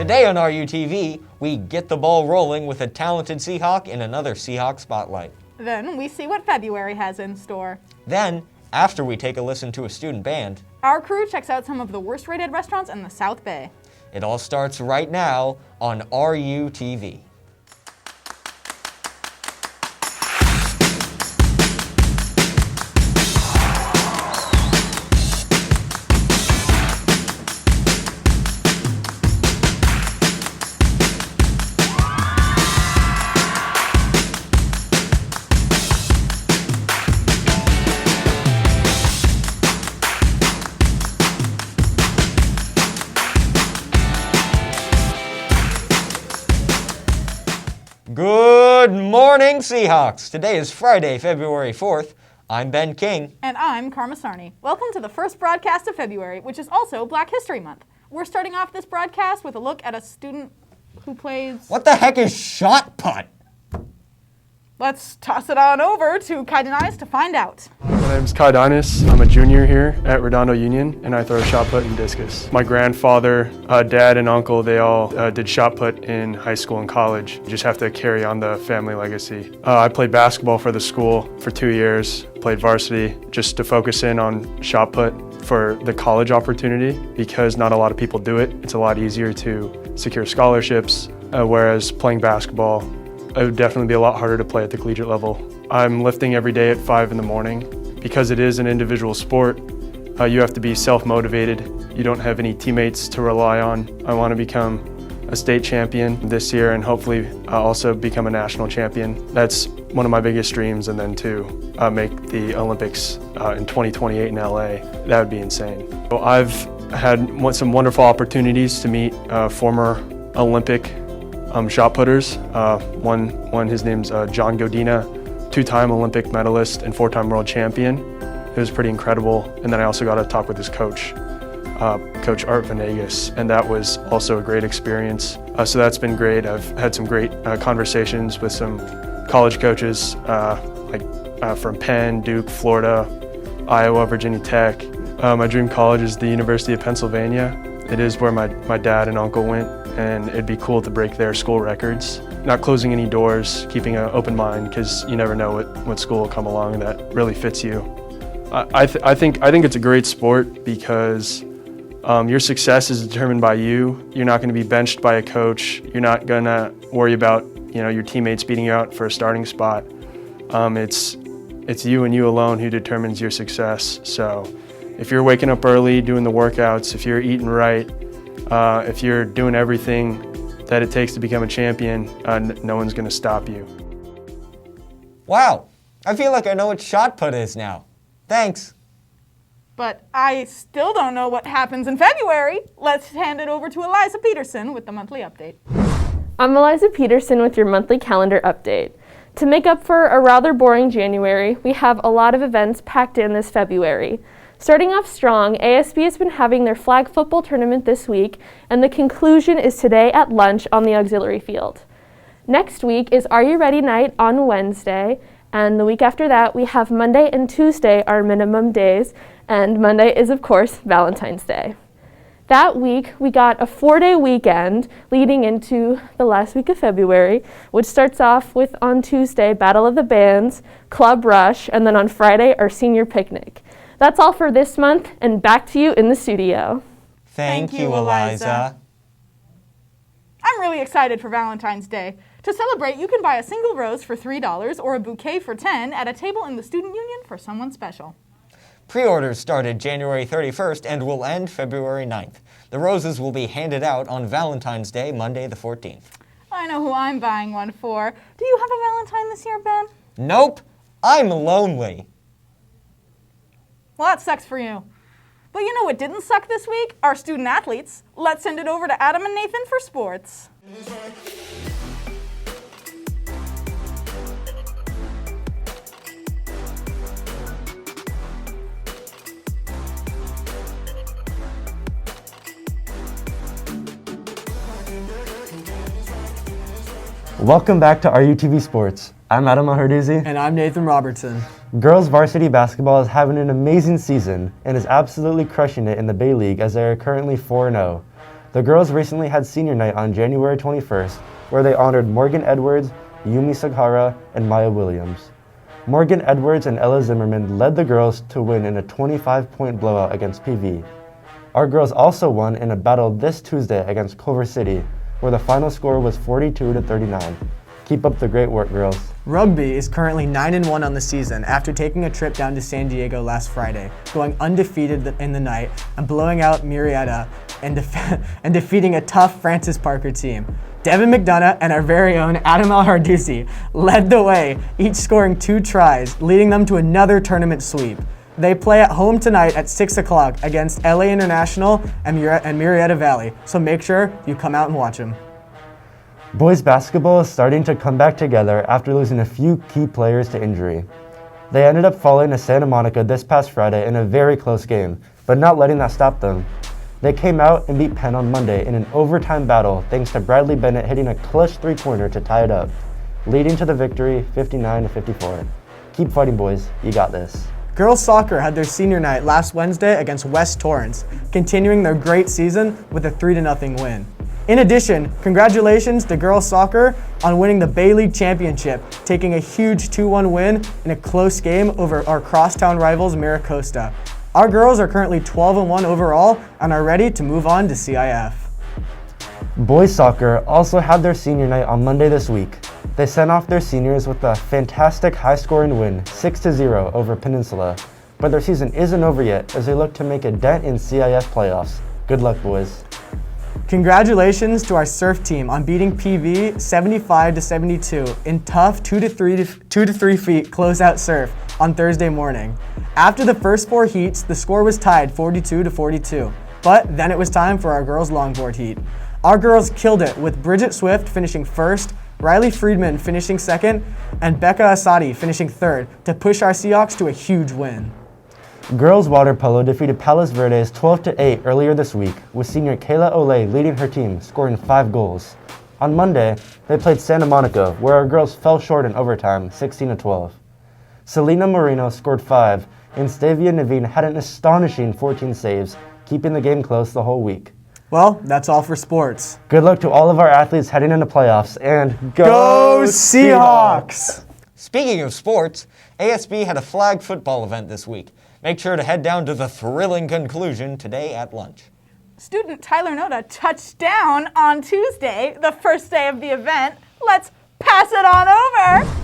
Today on RUTV, we get the ball rolling with a talented Seahawk in another Seahawk Spotlight. Then we see what February has in store. Then, after we take a listen to a student band, our crew checks out some of the worst-rated restaurants in the South Bay. It all starts right now on RUTV. Good morning, Seahawks! Today is Friday, February 4th. I'm Ben King. And I'm Karma Sarni. Welcome to the first broadcast of February, which is also Black History Month. We're starting off this broadcast with a look at a student who plays... What the heck is shot put? Let's toss it on over to Kai Denise to find out. My name's Kai Denise. I'm a junior here at Redondo Union, and I throw shot put and discus. My grandfather, dad, and uncle, they all did shot put in high school and college. You just have to carry on the family legacy. I played basketball for the school for 2 years, played varsity just to focus in on shot put for the college opportunity because not a lot of people do it. It's a lot easier to secure scholarships, whereas playing basketball, it would definitely be a lot harder to play at the collegiate level. I'm lifting every day at 5 in the morning. Because it is an individual sport, you have to be self-motivated. You don't have any teammates to rely on. I want to become a state champion this year and hopefully also become a national champion. That's one of my biggest dreams, and then to make the Olympics in 2028 in LA. That would be insane. So I've had some wonderful opportunities to meet former Olympic shot putters. One, his name's John Godina, two-time Olympic medalist and four-time world champion. It was pretty incredible. And then I also got to talk with his coach, Coach Art Venegas, and that was also a great experience. So that's been great. I've had some great conversations with some college coaches from Penn, Duke, Florida, Iowa, Virginia Tech. My dream college is the University of Pennsylvania. It is where my dad and uncle went, and it'd be cool to break their school records. Not closing any doors, keeping an open mind, because you never know what school will come along that really fits you. I think it's a great sport because your success is determined by you. You're not going to be benched by a coach. You're not going to worry about your teammates beating you out for a starting spot. It's you and you alone who determines your success. So if you're waking up early, doing the workouts, if you're eating right, if you're doing everything that it takes to become a champion, no one's going to stop you. Wow, I feel like I know what shot put is now. Thanks. But I still don't know what happens in February. Let's hand it over to Eliza Peterson with the monthly update. I'm Eliza Peterson with your monthly calendar update. To make up for a rather boring January, we have a lot of events packed in this February. Starting off strong, ASB has been having their flag football tournament this week, and the conclusion is today at lunch on the auxiliary field. Next week is Are You Ready night on Wednesday, and the week after that we have Monday and Tuesday our minimum days, and Monday is of course Valentine's Day. That week we got a 4-day weekend leading into the last week of February, which starts off with on Tuesday Battle of the Bands, Club Rush, and then on Friday our senior picnic. That's all for this month, and back to you in the studio. Thank you, Eliza. I'm really excited for Valentine's Day. To celebrate, you can buy a single rose for $3 or a bouquet for $10 at a table in the Student Union for someone special. Pre-orders started January 31st and will end February 9th. The roses will be handed out on Valentine's Day, Monday the 14th. I know who I'm buying one for. Do you have a Valentine this year, Ben? Nope, I'm lonely. Well, that sucks for you. But you know what didn't suck this week? Our student athletes. Let's send it over to Adam and Nathan for sports. Welcome back to RUTV Sports. I'm Adam Mahardouzi. And I'm Nathan Robertson. Girls varsity basketball is having an amazing season and is absolutely crushing it in the Bay League as they are currently 4-0. The girls recently had senior night on January 21st, where they honored Morgan Edwards, Yumi Saghara, and Maya Williams. Morgan Edwards and Ella Zimmerman led the girls to win in a 25-point blowout against PV. Our girls also won in a battle this Tuesday against Culver City, where the final score was 42-39. Keep up the great work, girls. Rugby is currently 9-1 on the season after taking a trip down to San Diego last Friday, going undefeated in the night and blowing out Murrieta and defeating a tough Francis Parker team. Devin McDonough and our very own Adam El-Hardousi led the way, each scoring 2 tries, leading them to another tournament sweep. They play at home tonight at 6 o'clock against LA International and Murrieta Valley, so make sure you come out and watch them. Boys basketball is starting to come back together after losing a few key players to injury. They ended up falling to Santa Monica this past Friday in a very close game, but not letting that stop them. They came out and beat Penn on Monday in an overtime battle thanks to Bradley Bennett hitting a clutch three-pointer to tie it up, leading to the victory 59-54. Keep fighting, boys. You got this. Girls soccer had their senior night last Wednesday against West Torrance, continuing their great season with a 3-0 win. In addition, congratulations to girls soccer on winning the Bay League Championship, taking a huge 2-1 win in a close game over our crosstown rivals Miracosta. Our girls are currently 12-1 overall and are ready to move on to CIF. Boys soccer also had their senior night on Monday this week. They sent off their seniors with a fantastic high-scoring win, 6-0 over Peninsula. But their season isn't over yet as they look to make a dent in CIF playoffs. Good luck, boys. Congratulations to our surf team on beating PV 75-72 in tough 2 to 3 feet closeout surf on Thursday morning. After the first 4 heats, the score was tied 42-42, but then it was time for our girls longboard heat. Our girls killed it with Bridget Swift finishing first, Riley Friedman finishing second, and Becca Asadi finishing third to push our Seahawks to a huge win. Girls water polo defeated Palos Verdes 12-8 earlier this week, with senior Kayla Olay leading her team, scoring 5 goals. On Monday, they played Santa Monica, where our girls fell short in overtime, 16-12. Selena Moreno scored 5, and Stavia Naveen had an astonishing 14 saves, keeping the game close the whole week. Well, that's all for sports. Good luck to all of our athletes heading into playoffs, and Go Seahawks! Speaking of sports, ASB had a flag football event this week. Make sure to head down to the thrilling conclusion today at lunch. Student Tyler Noda touched down on Tuesday, the first day of the event. Let's pass it on over.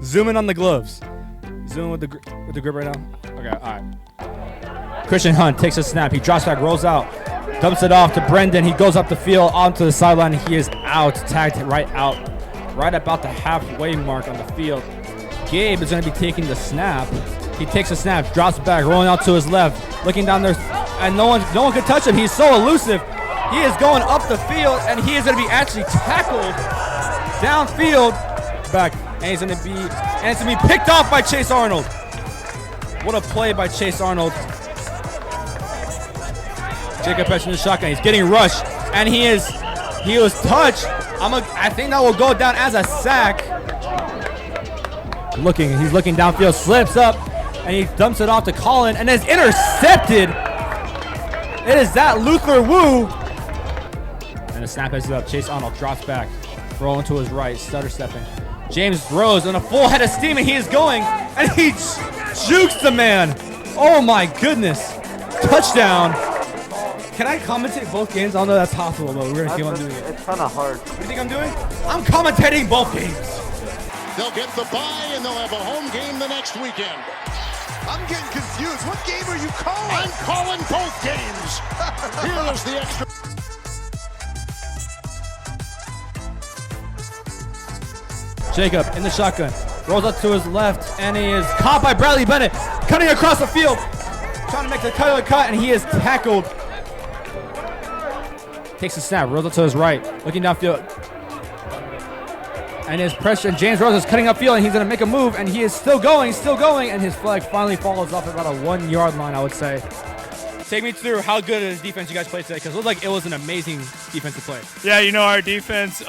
Zoom in on the gloves. Zoom with the grip right now. Okay, all right. Christian Hunt takes a snap. He drops back, rolls out, dumps it off to Brendan. He goes up the field onto the sideline. He is out, tagged right out, right about the halfway mark on the field. Gabe is going to be taking the snap. He takes a snap, drops back, rolling out to his left, looking down there, and no one can touch him. He's so elusive. He is going up the field, and he is going to be actually tackled downfield back. And it's going to be picked off by Chase Arnold. What a play by Chase Arnold. Jacob Petch in the shotgun. He's getting rushed, and he was touched. I think that will go down as a sack. He's looking downfield, slips up, and he dumps it off to Colin, and is intercepted. It is that Luther Wu. And the snap is up. Chase Arnold drops back, rolling to his right, stutter stepping. James Rose on a full head of steam, and he is going, and he jukes the man. Oh my goodness. Touchdown. Can I commentate both games? I don't know if that's possible, but we're going to keep on doing it. It's kind of hard. What do you think I'm doing? I'm commentating both games. They'll get the bye, and they'll have a home game the next weekend. I'm getting confused. What game are you calling? I'm calling both games. Here is the extra. Jacob in the shotgun, rolls up to his left, and he is caught by Bradley Bennett, cutting across the field, trying to make the cut, and he is tackled. Takes a snap, rolls up to his right, looking downfield. And his pressure, James Rose is cutting upfield, and he's going to make a move, and he is still going, and his flag finally falls off about a 1 yard line, I would say. Take me through how good is defense you guys played today, because it looked like it was an amazing defensive play. Yeah, our defense,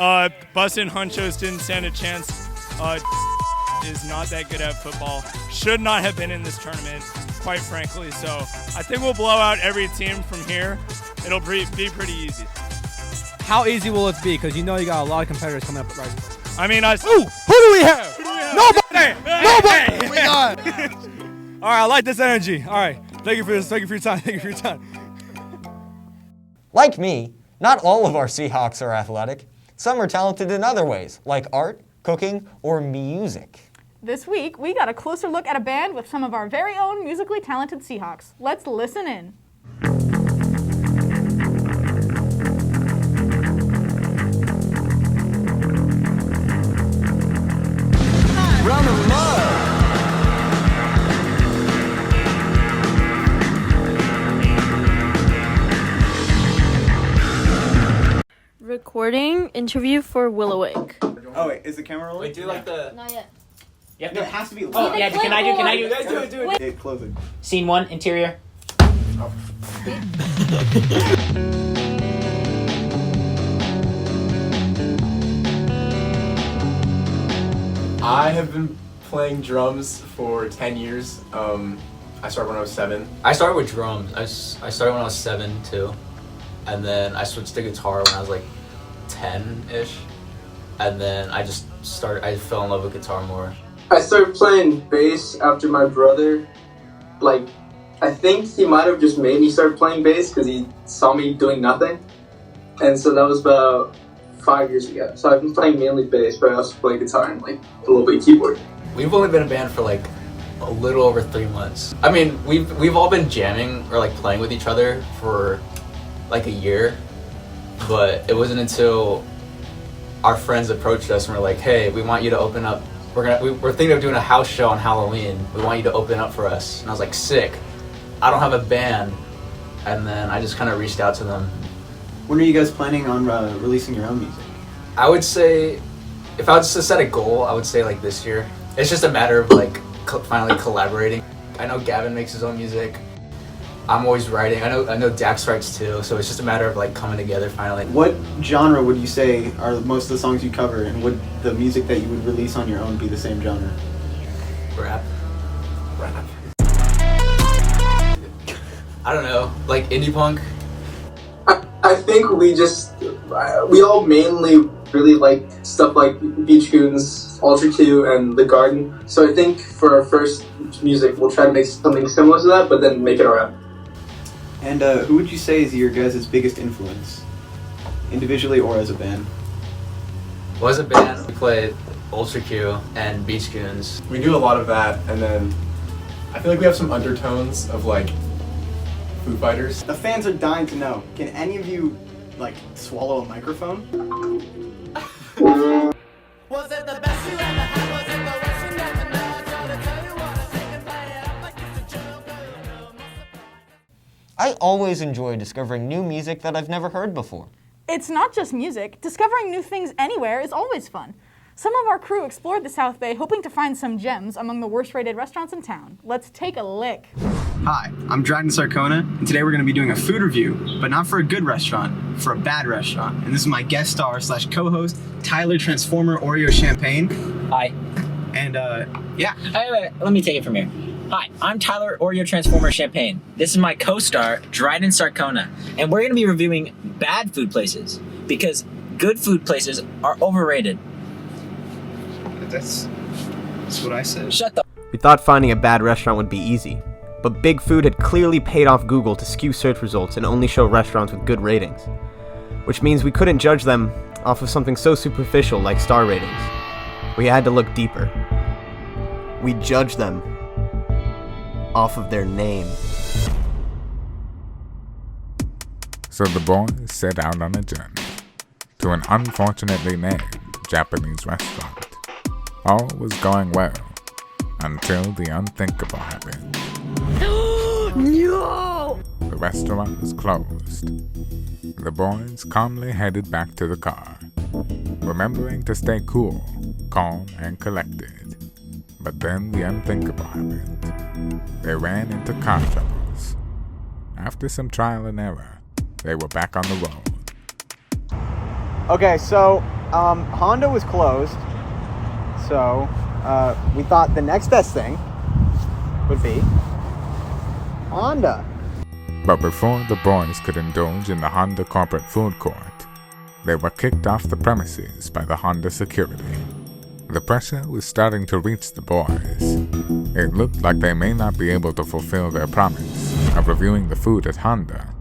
Bus and Hunchos didn't stand a chance. Is not that good at football. Should not have been in this tournament, quite frankly. So I think we'll blow out every team from here. It'll be pretty easy. How easy will it be? Because you know you got a lot of competitors coming up right. I mean, who do we have? Nobody! Oh my God. All right, I like this energy. All right, thank you for this. Thank you for your time. Like me, not all of our Seahawks are athletic. Some are talented in other ways, like art, cooking, or music. This week, we got a closer look at a band with some of our very own musically talented Seahawks. Let's listen in. Recording interview for Willowwick. Oh wait, is the camera rolling? Wait, do like the. Not yet. You have No, to. it has to be. Oh yeah, can I do? You guys do it. It closing. Scene 1, interior. I have been playing drums for 10 years. I started when I was 7. I started with drums. I started when I was 7 too. And then I switched to guitar when I was like 10-ish. And then I fell in love with guitar more. I started playing bass after my brother. Like, I think he might have just made me start playing bass because he saw me doing nothing. And so that was about 5 years ago. So I've been playing mainly bass, but I also play guitar and like a little bit of keyboard. We've only been a band for like a little over 3 months. I mean, we've all been jamming or like playing with each other for like a year, but it wasn't until our friends approached us and were like, "Hey, we want you to open up. We're thinking of doing a house show on Halloween. We want you to open up for us." And I was like, "Sick. I don't have a band." And then I just kind of reached out to them. When are you guys planning on releasing your own music? I would say, if I was to set a goal, I would say like this year. It's just a matter of like finally collaborating. I know Gavin makes his own music. I'm always writing. I know Dax writes too, so it's just a matter of like coming together finally. What genre would you say are most of the songs you cover, and would the music that you would release on your own be the same genre? Rap. I don't know, like indie punk. I think we all mainly really like stuff like Beach Goons, Ultra Q, and The Garden. So I think for our first music, we'll try to make something similar to that, but then make it our own. And who would you say is your guys' biggest influence, individually or as a band? Well, as a band, we played Ultra Q and Beach Goons. We do a lot of that, and then I feel like we have some undertones of like Foo Fighters. The fans are dying to know. Can any of you like swallow a microphone? Was it the best you ever had? Was it the worst you never know? I tried to tell you what I think and play it up like it's a joke. I always enjoy discovering new music that I've never heard before. It's not just music. Discovering new things anywhere is always fun. Some of our crew explored the South Bay hoping to find some gems among the worst-rated restaurants in town. Let's take a lick. Hi, I'm Dryden Sarcona, and today we're going to be doing a food review, but not for a good restaurant, for a bad restaurant. And this is my guest star / co-host, Tyler Transformer Oreo Champagne. Hi. And yeah. Wait, let me take it from here. Hi, I'm Tyler Oreo Transformer Champagne. This is my co-star, Dryden Sarcona, and we're going to be reviewing bad food places, because good food places are overrated. That's what I said. Shut the. We thought finding a bad restaurant would be easy, but Big Food had clearly paid off Google to skew search results and only show restaurants with good ratings, which means we couldn't judge them off of something so superficial like star ratings. We had to look deeper. We judged them off of their name. So the boys set out on a journey to an unfortunately named Japanese restaurant. All was going well until the unthinkable happened. No! The restaurant was closed. The boys calmly headed back to the car. remembering to stay cool, calm, and collected. But then the unthinkable happened. They ran into car troubles. After some trial and error, they were back on the road. Okay, so Honda was closed, so we thought the next best thing would be Honda. But before the boys could indulge in the Honda corporate food court, they were kicked off the premises by the Honda security. The pressure was starting to reach the boys. It looked like they may not be able to fulfill their promise of reviewing the food at Honda.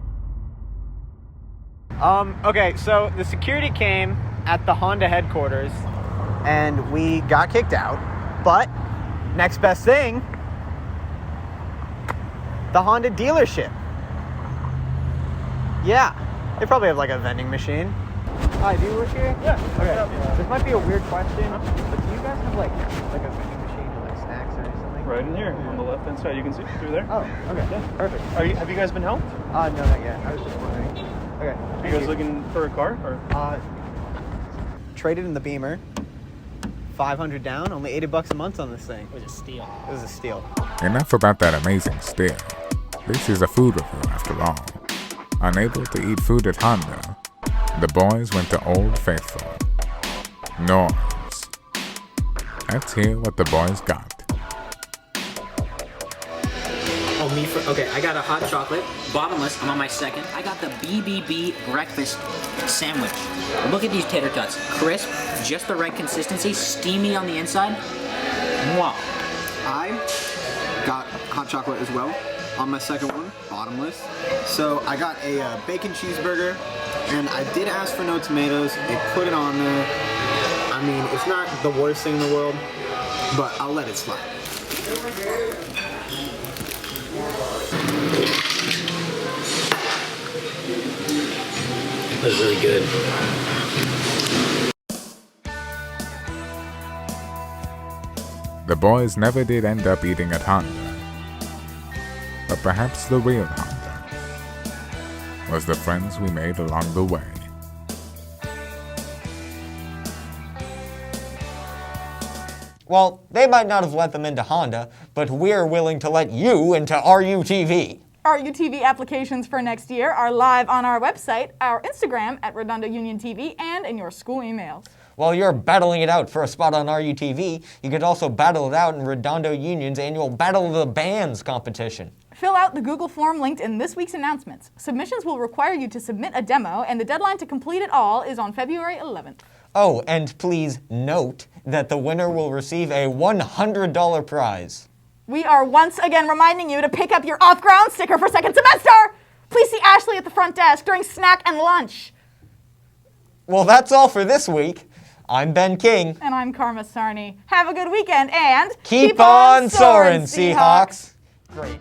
Okay, so the security came at the Honda headquarters and we got kicked out, but next best thing, the Honda dealership. Yeah, they probably have like a vending machine. Hi, do you work here? Yeah. Okay. This might be a weird question, but do you guys have like a vending machine or like snacks or something? Right in here on the left hand side. You can see through there. Oh, okay. Yeah, perfect. Have you guys been helped? No, not yet. I was just wondering. Okay. Are you guys looking for a car? Or? Traded in the Beamer. 500 down, only $80 a month on this thing. It was a steal. It was a steal. Enough about that amazing steal. This is a food review after all. Unable to eat food at Honda, the boys went to Old Faithful. Norms. Let's hear what the boys got. Oh, okay, I got a hot chocolate, bottomless, I'm on my second. I got the BBB breakfast sandwich. Look at these tater tots. Crisp, just the right consistency, steamy on the inside. Mwah. I got hot chocolate as well on my second one, bottomless. So I got a bacon cheeseburger, and I did ask for no tomatoes. They put it on there. I mean, it's not the worst thing in the world, but I'll let it slide. That was really good. The boys never did end up eating at Honda. But perhaps the real Honda was the friends we made along the way. Well, they might not have let them into Honda, but we're willing to let you into RUTV. RUTV applications for next year are live on our website, our Instagram at Redondo Union TV, and in your school emails. While you're battling it out for a spot on RUTV, you could also battle it out in Redondo Union's annual Battle of the Bands competition. Fill out the Google form linked in this week's announcements. Submissions will require you to submit a demo, and the deadline to complete it all is on February 11th. Oh, and please note that the winner will receive a $100 prize. We are once again reminding you to pick up your off-ground sticker for second semester! Please see Ashley at the front desk during snack and lunch. Well, that's all for this week. I'm Ben King. And I'm Karma Sarni. Have a good weekend and keep on soaring, Seahawks! Great.